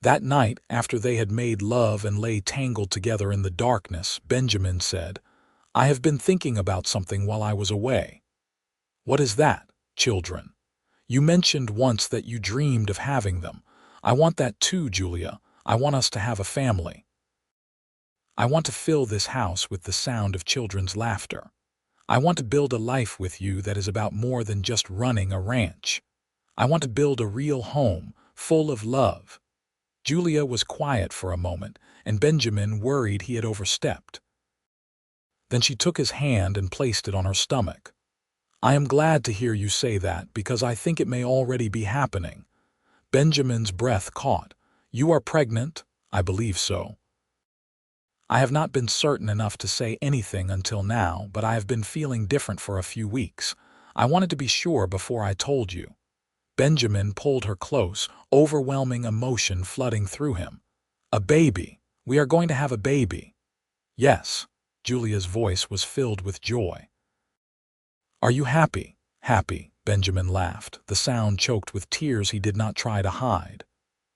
That night, after they had made love and lay tangled together in the darkness, Benjamin said, "I have been thinking about something while I was away." "What is that, children?" "You mentioned once that you dreamed of having them. I want that too, Julia. I want us to have a family. I want to fill this house with the sound of children's laughter. I want to build a life with you that is about more than just running a ranch. I want to build a real home, full of love." Julia was quiet for a moment, and Benjamin worried he had overstepped. Then she took his hand and placed it on her stomach. "I am glad to hear you say that, because I think it may already be happening." Benjamin's breath caught. "You are pregnant?" "I believe so." "I have not been certain enough to say anything until now, but I have been feeling different for a few weeks. I wanted to be sure before I told you." Benjamin pulled her close, overwhelming emotion flooding through him. "A baby! We are going to have a baby." "Yes." Julia's voice was filled with joy. "Are you happy?" "Happy," Benjamin laughed, the sound choked with tears he did not try to hide.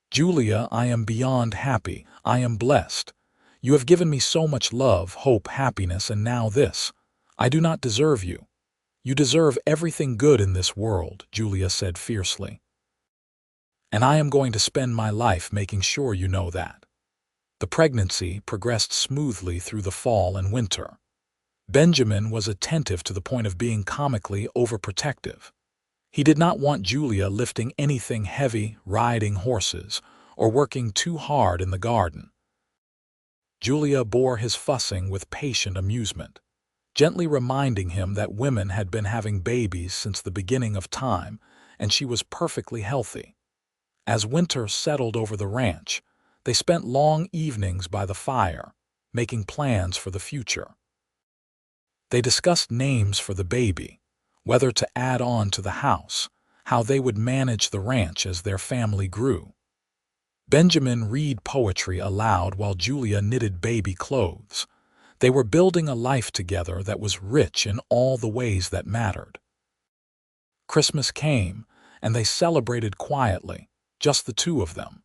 "Julia, I am beyond happy. I am blessed. You have given me so much love, hope, happiness, and now this. I do not deserve you." "You deserve everything good in this world," Julia said fiercely. "And I am going to spend my life making sure you know that." The pregnancy progressed smoothly through the fall and winter. Benjamin was attentive to the point of being comically overprotective. He did not want Julia lifting anything heavy, riding horses, or working too hard in the garden. Julia bore his fussing with patient amusement, gently reminding him that women had been having babies since the beginning of time, and she was perfectly healthy. As winter settled over the ranch, they spent long evenings by the fire, making plans for the future. They discussed names for the baby, whether to add on to the house, how they would manage the ranch as their family grew. Benjamin read poetry aloud while Julia knitted baby clothes. They were building a life together that was rich in all the ways that mattered. Christmas came, and they celebrated quietly, just the two of them.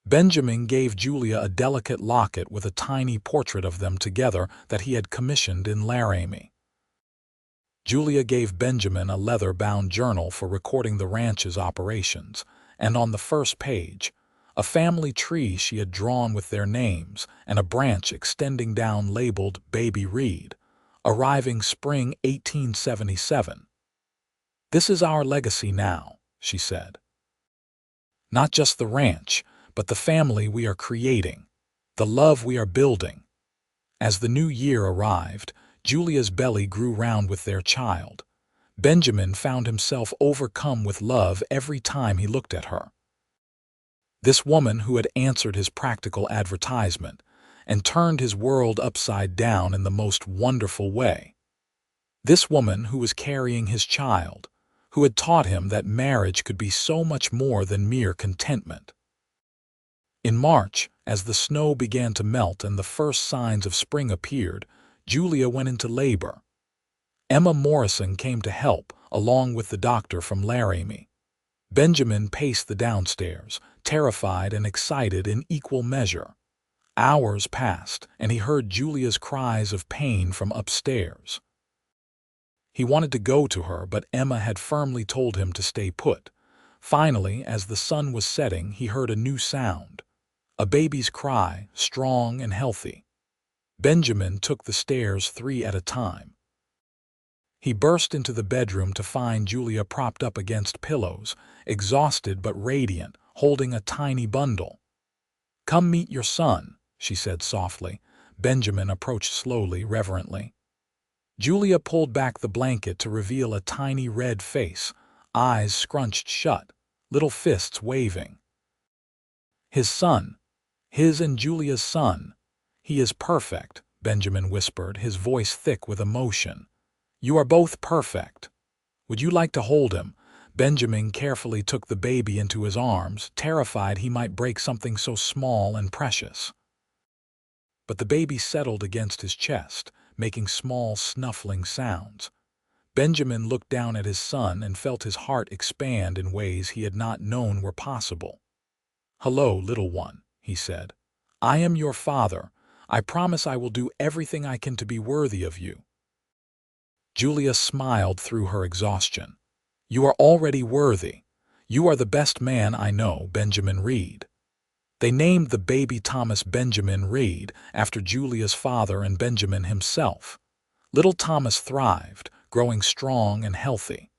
Benjamin gave Julia a delicate locket with a tiny portrait of them together that he had commissioned in Laramie. Julia gave Benjamin a leather-bound journal for recording the ranch's operations, and on the first page, a family tree she had drawn with their names and a branch extending down labeled Baby Reed, arriving spring 1877. "This is our legacy now," she said. "Not just the ranch, but the family we are creating, the love we are building." As the new year arrived, Julia's belly grew round with their child. Benjamin found himself overcome with love every time he looked at her. This woman who had answered his practical advertisement and turned his world upside down in the most wonderful way. This woman who was carrying his child, who had taught him that marriage could be so much more than mere contentment. In March, as the snow began to melt and the first signs of spring appeared, Julia went into labor. Emma Morrison came to help, along with the doctor from Laramie. Benjamin paced the downstairs, terrified and excited in equal measure. Hours passed, and he heard Julia's cries of pain from upstairs. He wanted to go to her, but Emma had firmly told him to stay put. Finally, as the sun was setting, he heard a new sound. A baby's cry, strong and healthy. Benjamin took the stairs 3 at a time. He burst into the bedroom to find Julia propped up against pillows, exhausted but radiant, holding a tiny bundle. "Come meet your son," she said softly. Benjamin approached slowly, reverently. Julia pulled back the blanket to reveal a tiny red face, eyes scrunched shut, little fists waving. "His son. His and Julia's son. He is perfect," Benjamin whispered, his voice thick with emotion. "You are both perfect. Would you like to hold him?" Benjamin carefully took the baby into his arms, terrified he might break something so small and precious. But the baby settled against his chest, making small, snuffling sounds. Benjamin looked down at his son and felt his heart expand in ways he had not known were possible. "Hello, little one," he said. "I am your father. I promise I will do everything I can to be worthy of you." Julia smiled through her exhaustion. "You are already worthy. You are the best man I know, Benjamin Reed." They named the baby Thomas Benjamin Reed after Julia's father and Benjamin himself. Little Thomas thrived, growing strong and healthy.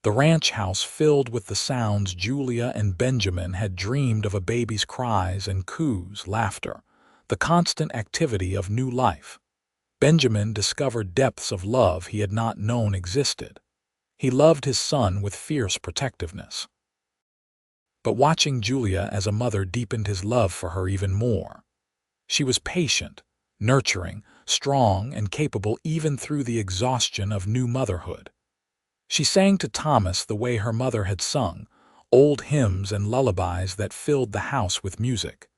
The ranch house filled with the sounds Julia and Benjamin had dreamed of, a baby's cries and coos, laughter, the constant activity of new life. Benjamin discovered depths of love he had not known existed. He loved his son with fierce protectiveness. But watching Julia as a mother deepened his love for her even more. She was patient, nurturing, strong, and capable even through the exhaustion of new motherhood. She sang to Thomas the way her mother had sung, old hymns and lullabies that filled the house with music.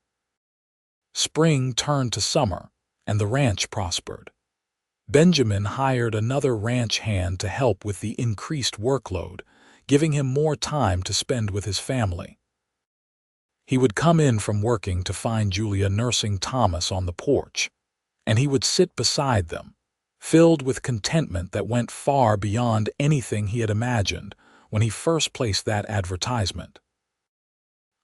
Spring turned to summer, and the ranch prospered. Benjamin hired another ranch hand to help with the increased workload, giving him more time to spend with his family. He would come in from working to find Julia nursing Thomas on the porch, and he would sit beside them, filled with contentment that went far beyond anything he had imagined when he first placed that advertisement.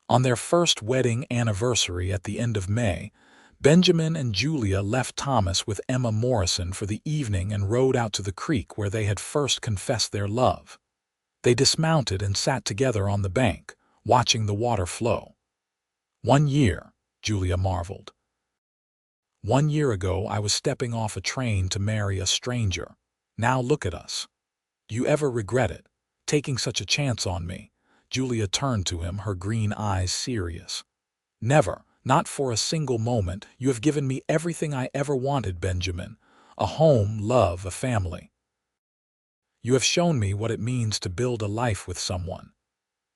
On their first wedding anniversary at the end of May, Benjamin and Julia left Thomas with Emma Morrison for the evening and rode out to the creek where they had first confessed their love. They dismounted and sat together on the bank, watching the water flow. "1 year," Julia marveled. "1 year ago I was stepping off a train to marry a stranger. Now look at us. Do you ever regret it, taking such a chance on me?" Julia turned to him, her green eyes serious. "Never, not for a single moment. You have given me everything I ever wanted, Benjamin. A home, love, a family. You have shown me what it means to build a life with someone.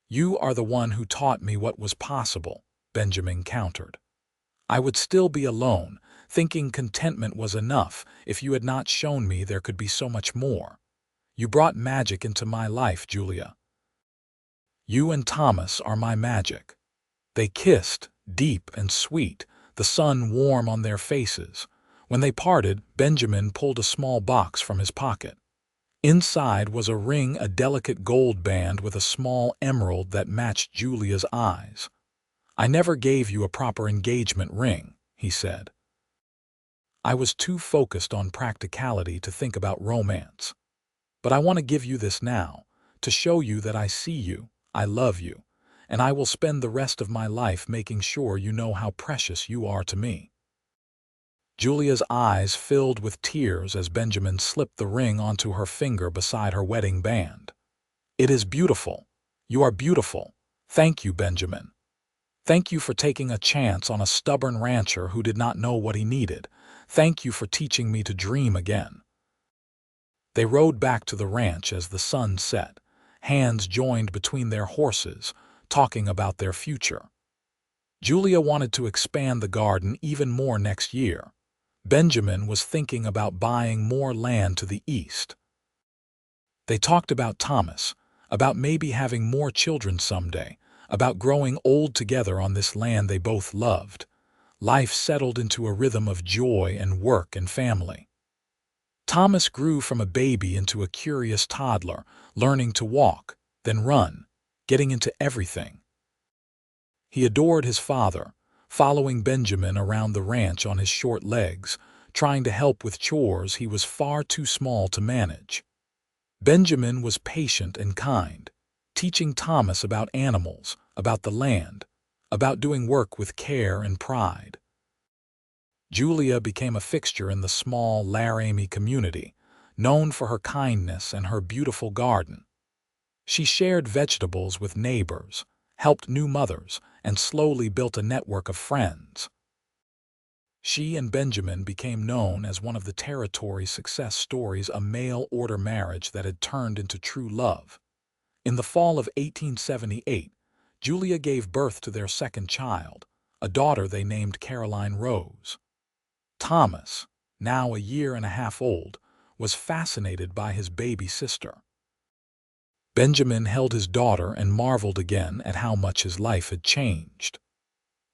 You are the one who taught me what was possible," Benjamin countered. "I would still be alone, thinking contentment was enough, if you had not shown me there could be so much more. You brought magic into my life, Julia. You and Thomas are my magic." They kissed, deep and sweet, the sun warm on their faces. When they parted, Benjamin pulled a small box from his pocket. Inside was a ring, a delicate gold band with a small emerald that matched Julia's eyes. "I never gave you a proper engagement ring," he said. "I was too focused on practicality to think about romance. But I want to give you this now, to show you that I see you, I love you, and I will spend the rest of my life making sure you know how precious you are to me." Julia's eyes filled with tears as Benjamin slipped the ring onto her finger beside her wedding band. "It is beautiful. You are beautiful. Thank you, Benjamin. Thank you for taking a chance on a stubborn rancher who did not know what he needed. Thank you for teaching me to dream again." They rode back to the ranch as the sun set, hands joined between their horses, talking about their future. Julia wanted to expand the garden even more next year. Benjamin was thinking about buying more land to the east. They talked about Thomas, about maybe having more children someday, about growing old together on this land they both loved. Life settled into a rhythm of joy and work and family. Thomas grew from a baby into a curious toddler, learning to walk, then run, getting into everything. He adored his father, following Benjamin around the ranch on his short legs, trying to help with chores he was far too small to manage. Benjamin was patient and kind, teaching Thomas about animals, about the land, about doing work with care and pride. Julia became a fixture in the small Laramie community, known for her kindness and her beautiful garden. She shared vegetables with neighbors, helped new mothers, and slowly built a network of friends. She and Benjamin became known as one of the territory's success stories, a mail-order marriage that had turned into true love. In the fall of 1878, Julia gave birth to their second child, a daughter they named Caroline Rose. Thomas, now a year and a half old, was fascinated by his baby sister. Benjamin held his daughter and marveled again at how much his life had changed.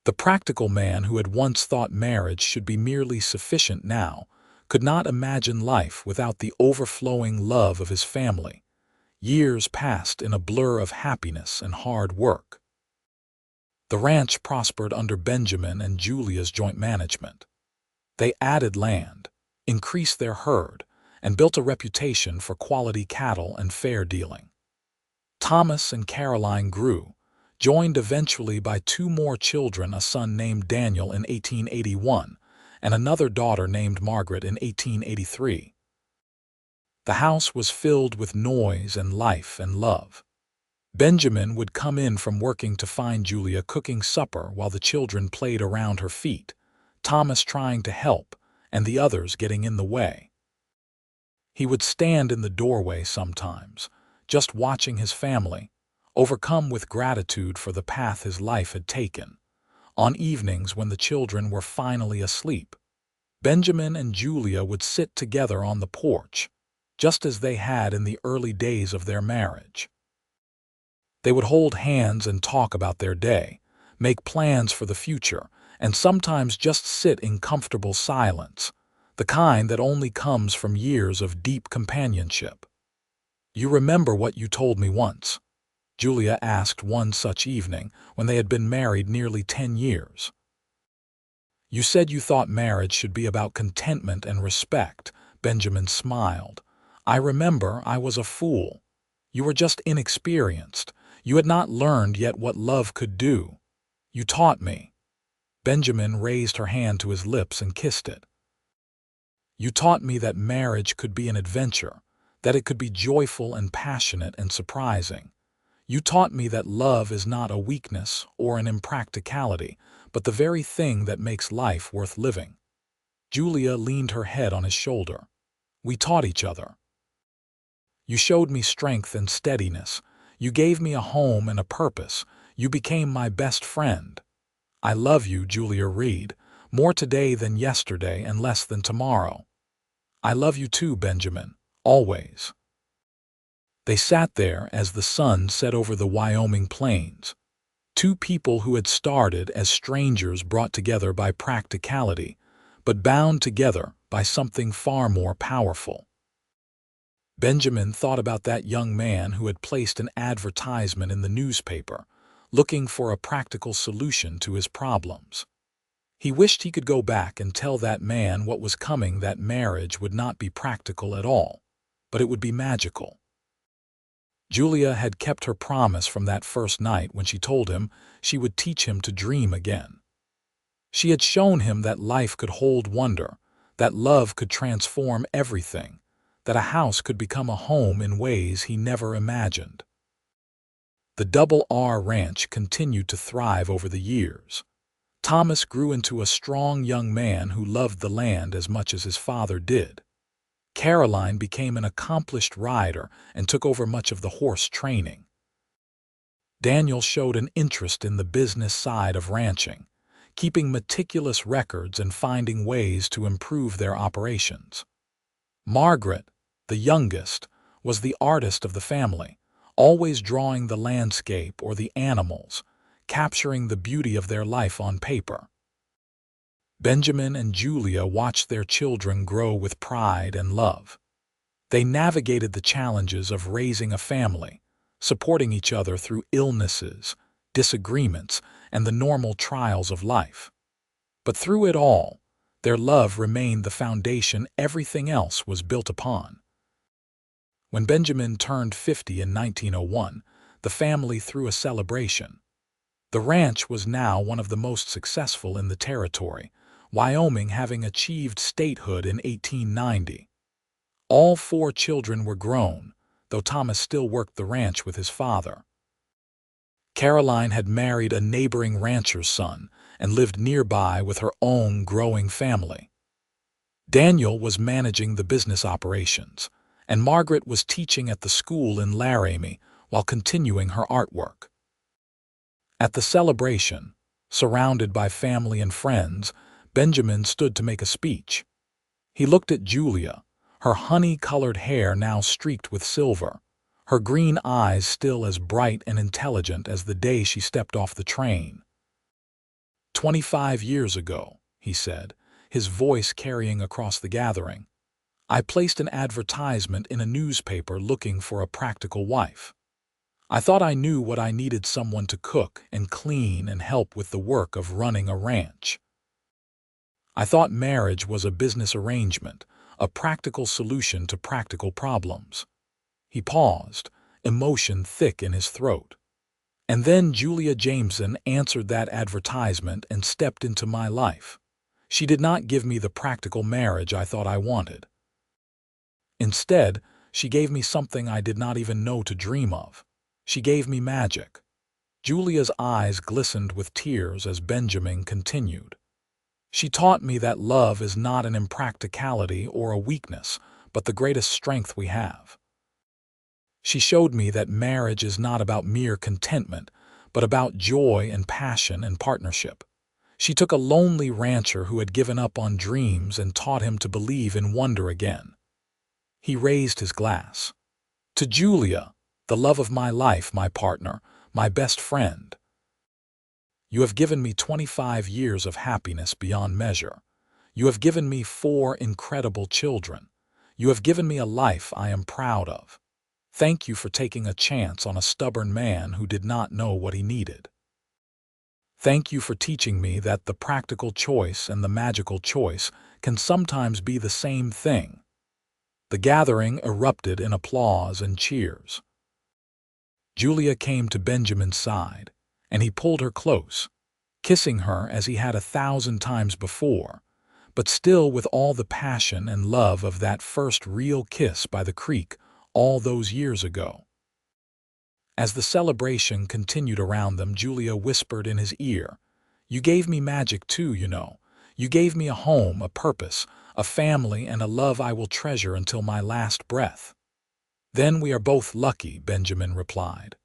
The practical man who had once thought marriage should be merely sufficient now could not imagine life without the overflowing love of his family. Years passed in a blur of happiness and hard work. The ranch prospered under Benjamin and Julia's joint management. They added land, increased their herd, and built a reputation for quality cattle and fair dealing. Thomas and Caroline grew, joined eventually by two more children, a son named Daniel in 1881 and another daughter named Margaret in 1883. The house was filled with noise and life and love. Benjamin would come in from working to find Julia cooking supper while the children played around her feet, Thomas trying to help and the others getting in the way. He would stand in the doorway sometimes, just watching his family, overcome with gratitude for the path his life had taken. On evenings when the children were finally asleep, Benjamin and Julia would sit together on the porch, just as they had in the early days of their marriage. They would hold hands and talk about their day, make plans for the future, and sometimes just sit in comfortable silence, the kind that only comes from years of deep companionship. "You remember what you told me once?" Julia asked one such evening when they had been married nearly 10 years. "You said you thought marriage should be about contentment and respect." Benjamin smiled. "I remember. I was a fool. You were just inexperienced. You had not learned yet what love could do. You taught me." Benjamin raised her hand to his lips and kissed it. "You taught me that marriage could be an adventure, that it could be joyful and passionate and surprising. You taught me that love is not a weakness or an impracticality, but the very thing that makes life worth living." Julia leaned her head on his shoulder. "We taught each other. You showed me strength and steadiness. You gave me a home and a purpose. You became my best friend. I love you, Julia Reed, more today than yesterday and less than tomorrow. I love you too, Benjamin, always." They sat there as the sun set over the Wyoming plains. Two people who had started as strangers brought together by practicality, but bound together by something far more powerful. Benjamin thought about that young man who had placed an advertisement in the newspaper, looking for a practical solution to his problems. He wished he could go back and tell that man what was coming, that marriage would not be practical at all, but it would be magical. Julia had kept her promise from that first night when she told him she would teach him to dream again. She had shown him that life could hold wonder, that love could transform everything, that a house could become a home in ways he never imagined. The Double R Ranch continued to thrive over the years. Thomas grew into a strong young man who loved the land as much as his father did. Caroline became an accomplished rider and took over much of the horse training. Daniel showed an interest in the business side of ranching, keeping meticulous records and finding ways to improve their operations. Margaret, the youngest, was the artist of the family, always drawing the landscape or the animals, capturing the beauty of their life on paper. Benjamin and Julia watched their children grow with pride and love. They navigated the challenges of raising a family, supporting each other through illnesses, disagreements, and the normal trials of life. But through it all, their love remained the foundation everything else was built upon. When Benjamin turned 50 in 1901, the family threw a celebration. The ranch was now one of the most successful in the territory, Wyoming having achieved statehood in 1890. All 4 children were grown, though Thomas still worked the ranch with his father. Caroline had married a neighboring rancher's son and lived nearby with her own growing family. Daniel was managing the business operations, and Margaret was teaching at the school in Laramie while continuing her artwork. At the celebration, surrounded by family and friends, Benjamin stood to make a speech. He looked at Julia, her honey-colored hair now streaked with silver, her green eyes still as bright and intelligent as the day she stepped off the train. 25 years ago, he said, his voice carrying across the gathering, I placed an advertisement in a newspaper looking for a practical wife. I thought I knew what I needed: someone to cook and clean and help with the work of running a ranch. I thought marriage was a business arrangement, a practical solution to practical problems. He paused, emotion thick in his throat. And then Julia Jameson answered that advertisement and stepped into my life. She did not give me the practical marriage I thought I wanted. Instead, she gave me something I did not even know to dream of. She gave me magic. Julia's eyes glistened with tears as Benjamin continued. She taught me that love is not an impracticality or a weakness, but the greatest strength we have. She showed me that marriage is not about mere contentment, but about joy and passion and partnership. She took a lonely rancher who had given up on dreams and taught him to believe in wonder again. He raised his glass. To Julia, the love of my life, my partner, my best friend. You have given me 25 years of happiness beyond measure. You have given me 4 incredible children. You have given me a life I am proud of. Thank you for taking a chance on a stubborn man who did not know what he needed. Thank you for teaching me that the practical choice and the magical choice can sometimes be the same thing. The gathering erupted in applause and cheers. Julia came to Benjamin's side, and he pulled her close, kissing her as he had 1,000 times before, but still with all the passion and love of that first real kiss by the creek all those years ago. As the celebration continued around them, Julia whispered in his ear, "You gave me magic too, you know. You gave me a home, a purpose, a family, and a love I will treasure until my last breath." "Then we are both lucky," Benjamin replied.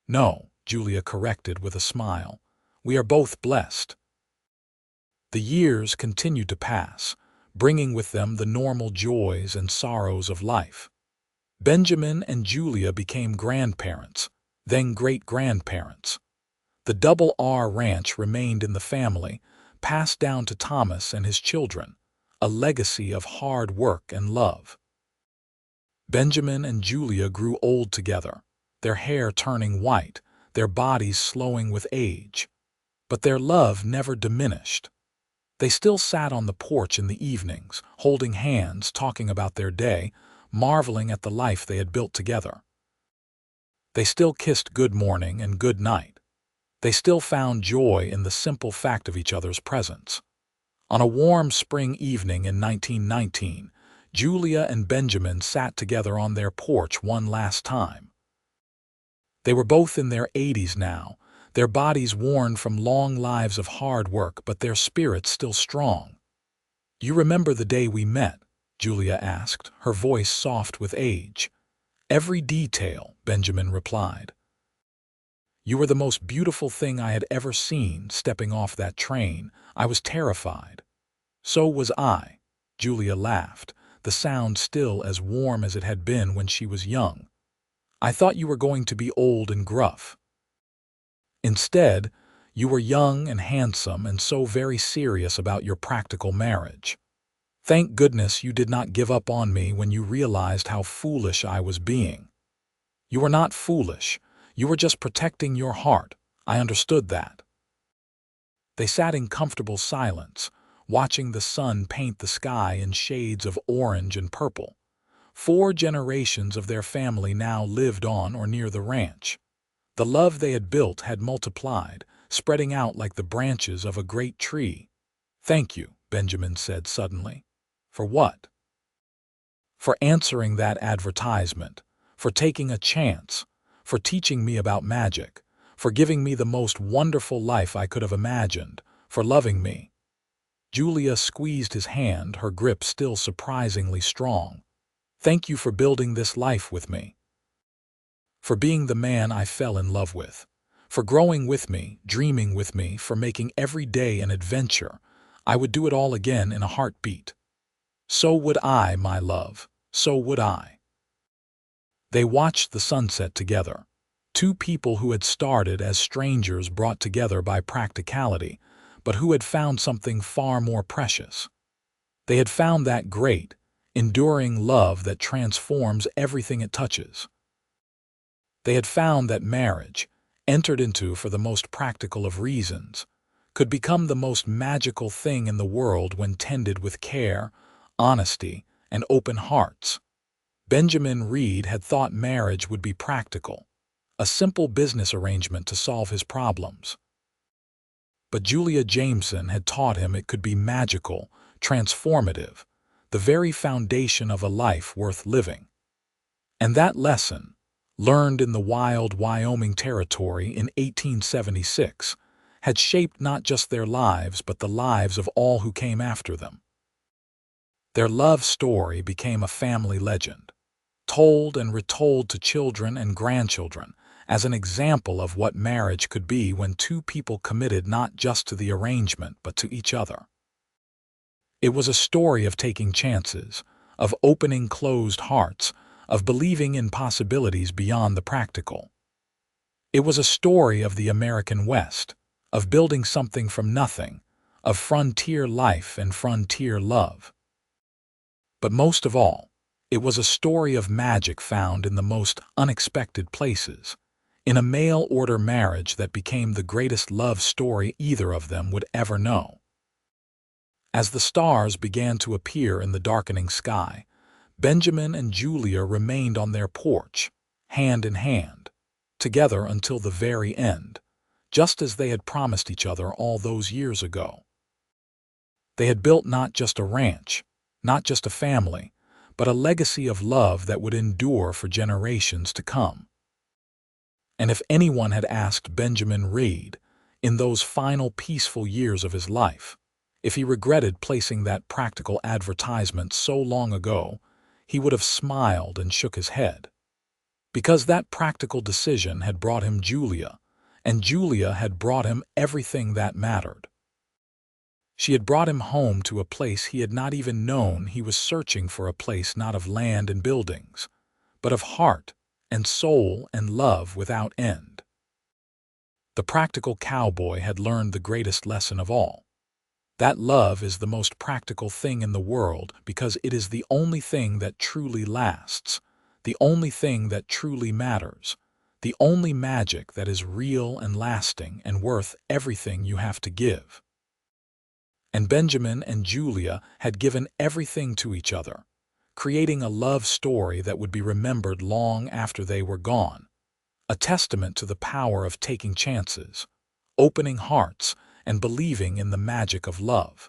"No," Julia corrected with a smile. "We are both blessed." The years continued to pass, bringing with them the normal joys and sorrows of life. Benjamin and Julia became grandparents, then great-grandparents. The Double R Ranch remained in the family, passed down to Thomas and his children, a legacy of hard work and love. Benjamin and Julia grew old together, their hair turning white, their bodies slowing with age. But their love never diminished. They still sat on the porch in the evenings, holding hands, talking about their day, marveling at the life they had built together. They still kissed good morning and good night. They still found joy in the simple fact of each other's presence. On a warm spring evening in 1919, Julia and Benjamin sat together on their porch one last time. They were both in their 80s now, their bodies worn from long lives of hard work, but their spirits still strong. "You remember the day we met?" Julia asked, her voice soft with age. "Every detail," Benjamin replied. "You were the most beautiful thing I had ever seen stepping off that train. I was terrified." "So was I," Julia laughed, the sound still as warm as it had been when she was young. "I thought you were going to be old and gruff. Instead, you were young and handsome and so very serious about your practical marriage. Thank goodness you did not give up on me when you realized how foolish I was being." "You were not foolish. You were just protecting your heart. I understood that." They sat in comfortable silence, watching the sun paint the sky in shades of orange and purple. 4 generations of their family now lived on or near the ranch. The love they had built had multiplied, spreading out like the branches of a great tree. "Thank you," Benjamin said suddenly. "For what?" "For answering that advertisement, for taking a chance, for teaching me about magic, for giving me the most wonderful life I could have imagined, for loving me." Julia squeezed his hand, her grip still surprisingly strong. "Thank you for building this life with me. For being the man I fell in love with. For growing with me, dreaming with me, for making every day an adventure. I would do it all again in a heartbeat." "So would I, my love. So would I." They watched the sunset together. 2 people who had started as strangers brought together by practicality, but who had found something far more precious. They had found that great, enduring love that transforms everything it touches. They had found that marriage, entered into for the most practical of reasons, could become the most magical thing in the world when tended with care, honesty, and open hearts. Benjamin Reed had thought marriage would be practical, a simple business arrangement to solve his problems. But Julia Jameson had taught him it could be magical, transformative, the very foundation of a life worth living. And that lesson, learned in the wild Wyoming territory in 1876, had shaped not just their lives but the lives of all who came after them. Their love story became a family legend, told and retold to children and grandchildren as an example of what marriage could be when 2 people committed not just to the arrangement but to each other. It was a story of taking chances, of opening closed hearts, of believing in possibilities beyond the practical. It was a story of the American West, of building something from nothing, of frontier life and frontier love. But most of all, it was a story of magic found in the most unexpected places, in a mail-order marriage that became the greatest love story either of them would ever know. As the stars began to appear in the darkening sky, Benjamin and Julia remained on their porch, hand in hand, together until the very end, just as they had promised each other all those years ago. They had built not just a ranch, not just a family, but a legacy of love that would endure for generations to come. And if anyone had asked Benjamin Reed, in those final peaceful years of his life, if he regretted placing that practical advertisement so long ago, he would have smiled and shook his head. Because that practical decision had brought him Julia, and Julia had brought him everything that mattered. She had brought him home to a place he had not even known he was searching for, a place not of land and buildings, but of heart and soul and love without end. The practical cowboy had learned the greatest lesson of all. That love is the most practical thing in the world because it is the only thing that truly lasts, the only thing that truly matters, the only magic that is real and lasting and worth everything you have to give. And Benjamin and Julia had given everything to each other, creating a love story that would be remembered long after they were gone, a testament to the power of taking chances, opening hearts, and believing in the magic of love.